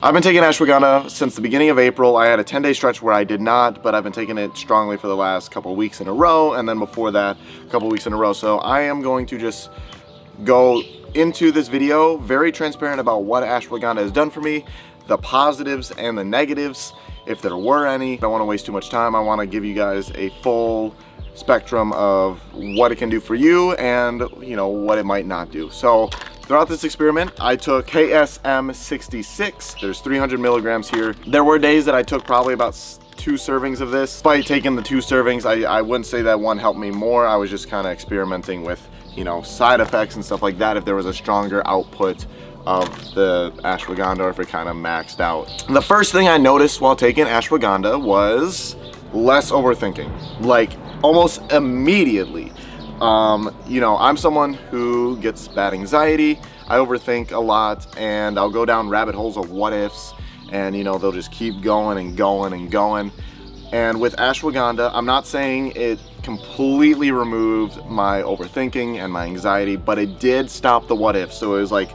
I've been taking ashwagandha since the beginning of April. I had a 10-day stretch where I did not, but I've been taking it strongly for the last couple of weeks in a row, and then before that, a couple of weeks in a row. So I am going to just go into this video very transparent about what ashwagandha has done for me, the positives and the negatives, if there were any. I don't want to waste too much time. I want to give you guys a full spectrum of what it can do for you and, you know, what it might not do. So throughout this experiment, I took KSM 66. There's 300 milligrams here. There were days that I took probably about 2 servings of this. Despite taking the 2 servings, I wouldn't say that one helped me more. I was just kind of experimenting with, you know, side effects and stuff like that, if there was a stronger output of the ashwagandha or if it kind of maxed out. The first thing I noticed while taking ashwagandha was less overthinking, like almost immediately. You know, I'm someone who gets bad anxiety. I overthink a lot, and I'll go down rabbit holes of what ifs, and you know, they'll just keep going and going and going. And with ashwagandha, I'm not saying it completely removed my overthinking and my anxiety, but it did stop the what if. So it was like,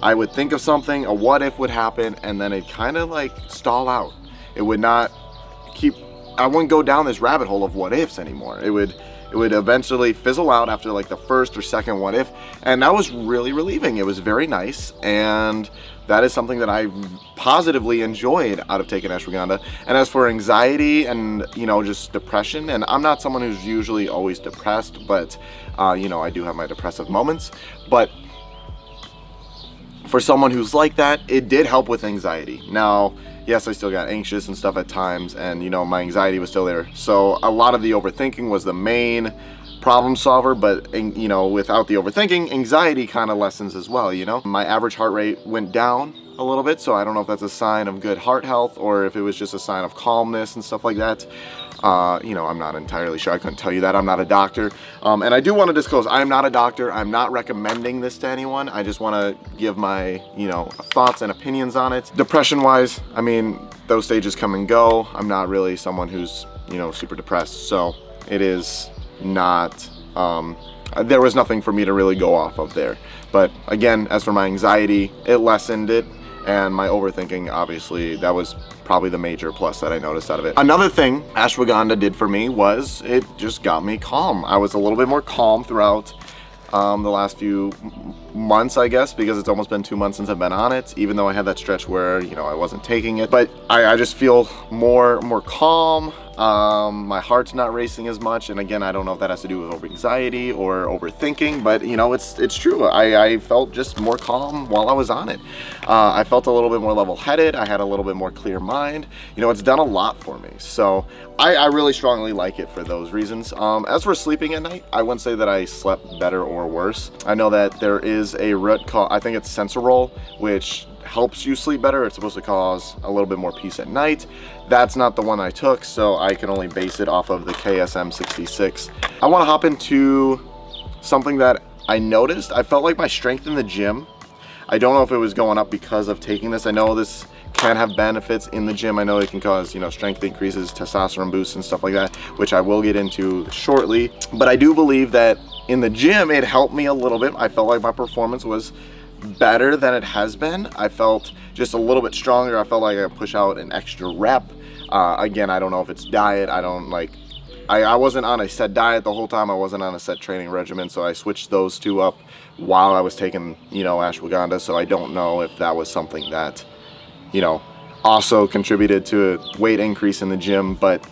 I would think of something, a what if would happen, and then it kind of like stall out. It would not keep, I wouldn't go down this rabbit hole of what ifs anymore. It would eventually fizzle out after like the first or second what if, and that was really relieving. It was very nice, and that is something that I positively enjoyed out of taking ashwagandha. And as for anxiety and, you know, just depression, and I'm not someone who's usually always depressed, but you know, I do have my depressive moments, but for someone who's like that, it did help with anxiety. Now, yes, I still got anxious and stuff at times, and you know, my anxiety was still there. So a lot of the overthinking was the main problem solver, but you know, without the overthinking, anxiety kind of lessens as well, you know? My average heart rate went down a little bit, so I don't know if that's a sign of good heart health or if it was just a sign of calmness and stuff like that. You know, I'm not entirely sure. I couldn't tell you that. I'm not a doctor. And I do want to disclose, I'm not a doctor. I'm not recommending this to anyone. I just want to give my, you know, thoughts and opinions on it. Depression-wise, I mean, those stages come and go. I'm not really someone who's, you know, super depressed. So it is not, there was nothing for me to really go off of there. But again, as for my anxiety, it lessened it. And my overthinking, obviously, that was probably the major plus that I noticed out of it. Another thing ashwagandha did for me was it just got me calm. I was a little bit more calm throughout the last few months, I guess, because it's almost been 2 months since I've been on it, even though I had that stretch where, you know, I wasn't taking it. But I just feel more calm. My heart's not racing as much, and again, I don't know if that has to do with over anxiety or overthinking, but you know, it's true. I felt just more calm while I was on it. I felt a little bit more level-headed. I had a little bit more clear mind. You know, it's done a lot for me, so I really strongly like it for those reasons. As for sleeping at night, I wouldn't say that I slept better or worse. I know that there is a root called, I think it's Sensorol, which helps you sleep better. It's supposed to cause a little bit more peace at night. That's not the one I took, so I can only base it off of the KSM 66. I want to hop into something that I noticed. I felt like my strength in the gym, I don't know if it was going up because of taking this. I know this can have benefits in the gym. I know it can cause, you know, strength increases, testosterone boosts and stuff like that, which I will get into shortly. But I do believe that in the gym, it helped me a little bit. I felt like my performance was better than it has been. I felt just a little bit stronger. I felt like I could push out an extra rep. Again, I don't know if it's diet. I wasn't on a set diet the whole time. I wasn't on a set training regimen, so I switched those two up while I was taking, you know, ashwagandha. So I don't know if that was something that, you know, also contributed to a weight increase in the gym. But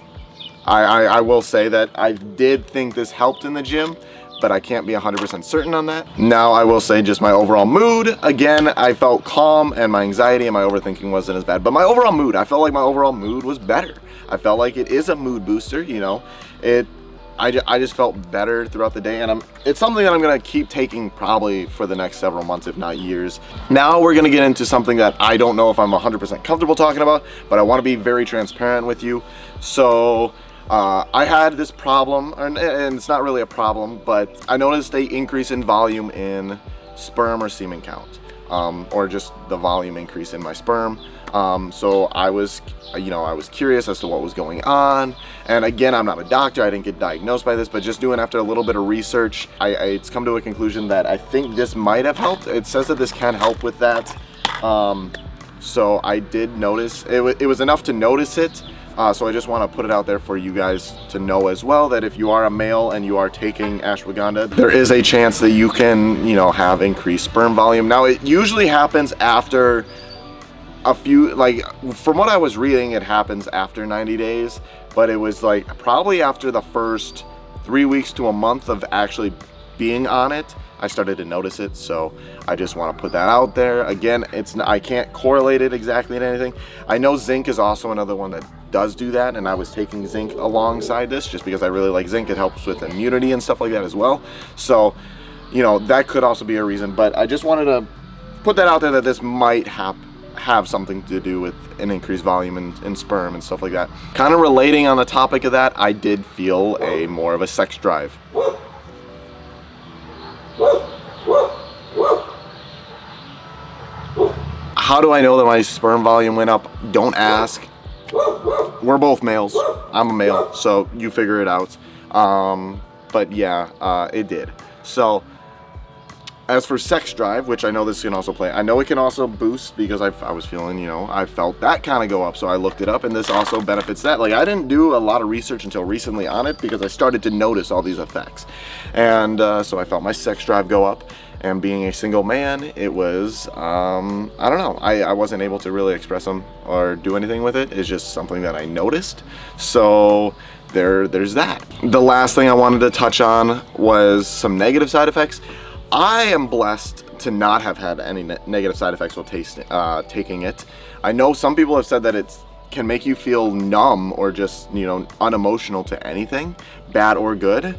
I will say that I did think this helped in the gym, but I can't be 100% certain on that. Now I will say just my overall mood, again, I felt calm, and my anxiety and my overthinking wasn't as bad. But my overall mood, I felt like my overall mood was better. I felt like it is a mood booster, you know. I just felt better throughout the day, and it's something that I'm gonna keep taking probably for the next several months, if not years. Now we're gonna get into something that I don't know if I'm 100% comfortable talking about, but I wanna be very transparent with you. So, I had this problem, and it's not really a problem, but I noticed an increase in volume in sperm or semen count, or just the volume increase in my sperm. So I was curious as to what was going on. And again, I'm not a doctor. I didn't get diagnosed by this, but just doing after a little bit of research, it's come to a conclusion that I think this might have helped. It says that this can help with that. So I did notice, it was enough to notice it. So I just want to put it out there for you guys to know as well, that if you are a male and you are taking ashwagandha, there is a chance that you can, you know, have increased sperm volume. Now it usually happens after a few, like from what I was reading, it happens after 90 days, but it was like probably after the first 3 weeks to a month of actually being on it, I started to notice it. So I just want to put that out there. Again, I can't correlate it exactly to anything. I know zinc is also another one that does do that, and I was taking zinc alongside this just because I really like zinc. It helps with immunity and stuff like that as well. So, you know, that could also be a reason, but I just wanted to put that out there that this might have something to do with an increased volume in sperm and stuff like that. Kind of relating on the topic of that, I did feel more of a sex drive. How do I know that my sperm volume went up? Don't ask. We're both males. I'm a male, so you figure it out. But yeah, it did. So as for sex drive, which I know this can also play, I know it can also boost, because I was feeling, you know, I felt that kind of go up, so I looked it up, and this also benefits that. Like, I didn't do a lot of research until recently on it, because I started to notice all these effects, and so I felt my sex drive go up. And being a single man, it was, I don't know, I wasn't able to really express them or do anything with it. It's just something that I noticed. So there's that. The last thing I wanted to touch on was some negative side effects. I am blessed to not have had any negative side effects while taking it. I know some people have said that it can make you feel numb or just, you know, unemotional to anything, bad or good.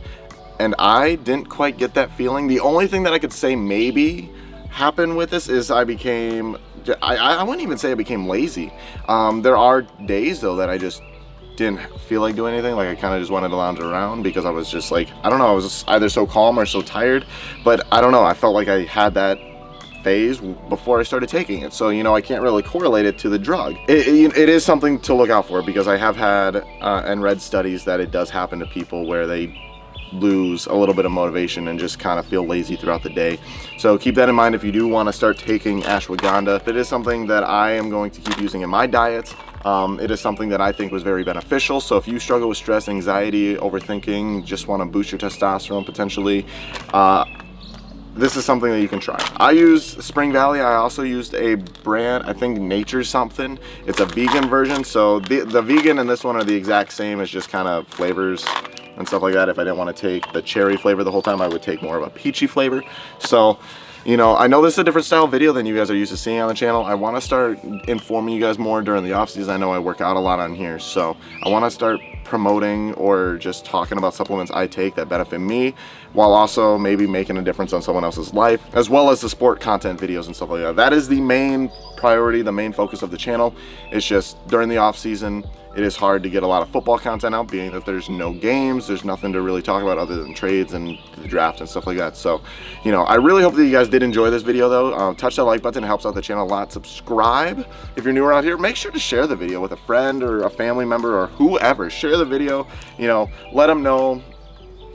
And I didn't quite get that feeling. The only thing that I could say maybe happened with this is I wouldn't even say I became lazy. There are days though that I just didn't feel like doing anything. Like, I kind of just wanted to lounge around because I was just like, I don't know, I was just either so calm or so tired. But I don't know, I felt like I had that phase before I started taking it. So, you know, I can't really correlate it to the drug. It is something to look out for, because I have had and read studies that it does happen to people where they lose a little bit of motivation and just kind of feel lazy throughout the day. So keep that in mind if you do want to start taking ashwagandha. It is something that I am going to keep using in my diet. It is something that I think was very beneficial. So if you struggle with stress, anxiety, overthinking, just want to boost your testosterone potentially, this is something that you can try. I use Spring Valley. I also used a brand, I think Nature something. It's a vegan version. So the vegan and this one are the exact same, as just kind of flavors and stuff like that. If I didn't want to take the cherry flavor the whole time, I would take more of a peachy flavor. So, you know, I know this is a different style video than you guys are used to seeing on the channel. I want to start informing you guys more during the off season. I know I work out a lot on here, so I want to start promoting or just talking about supplements I take that benefit me, while also maybe making a difference on someone else's life, as well as the sport content videos and stuff like that. That is the main priority, the main focus of the channel. It's just during the off season, it is hard to get a lot of football content out, being that there's no games, there's nothing to really talk about other than trades and the draft and stuff like that. So, you know, I really hope that you guys did enjoy this video though. Touch that like button, it helps out the channel a lot. Subscribe if you're new around here. Make sure to share the video with a friend or a family member or whoever. Share the video, you know, let them know.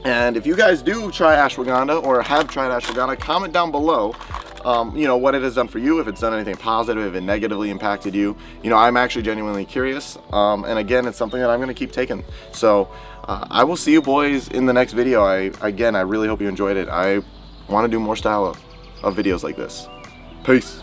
And if you guys do try ashwagandha or have tried ashwagandha, comment down below, you know, what it has done for you, if it's done anything positive, if it negatively impacted you. You know, I'm actually genuinely curious. And again, it's something that I'm going to keep taking. So I will see you boys in the next video. I really hope you enjoyed it. I want to do more style of videos like this. Peace.